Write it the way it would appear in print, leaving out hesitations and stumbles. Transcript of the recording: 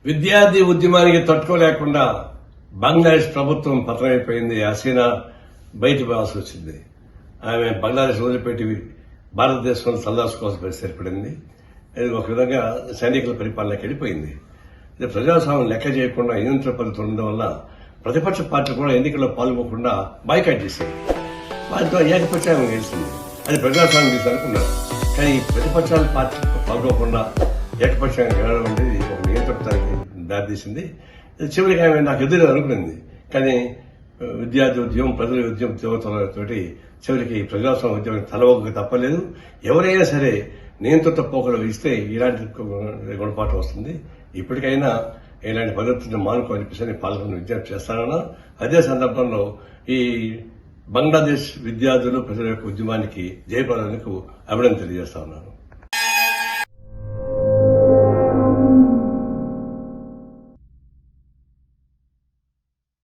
విద్యార్థి ఉద్యమానికి తట్టుకోలేకుండా బంగ్లాదేశ్ ప్రభుత్వం పతనమైపోయింది. హసీనా బయట పోవాల్సి వచ్చింది. ఆమె బంగ్లాదేశ్ వదిలిపెట్టి భారతదేశంలో తలదాచుకోవాల్సిన పరిస్థితి ఏర్పడింది. ఇది ఒక విధంగా సైనికుల పరిపాలనకి వెళ్ళిపోయింది. ఇది ప్రజాస్వామ్యం లెక్క చేయకుండా నియంత్రణ పరిస్థితి ఉండడం వల్ల ప్రతిపక్ష పార్టీలు కూడా ఎన్నికల్లో పాల్గొకుండా బాయ్కాట్ చేశాయి. వాటితో ఏకపక్షాన్ని గెలిచింది. అది ప్రజాస్వామ్యం చేసి అనుకున్నారు. కానీ ప్రతిపక్షాల పార్టీ పాల్గొకుండా ఏకపక్షంగా గెలవడం అనేది ఒక నియంత్రణకి దారితీసింది. చివరికి ఆమె నాకు ఎదురు అనుకునింది. కానీ విద్యార్థి ఉద్యమం, ప్రజల ఉద్యమం తోటి చివరికి ప్రజాస్వామ్య ఉద్యమం తలవక తప్పలేదు. ఎవరైనా సరే నియంత్రిత పోకలు ఇస్తే ఇలాంటి గుణపాఠం వస్తుంది. ఇప్పటికైనా ఇలాంటి పద్ధతిని మానుకోవాలని పాల్గొని విజ్ఞప్తి చేస్తానన్నా. అదే సందర్భంలో ఈ బంగ్లాదేశ్ విద్యార్థులు ప్రజల యొక్క ఉద్యమానికి జయప్రదానికి అభినందన తెలియజేస్తా ఉన్నాను.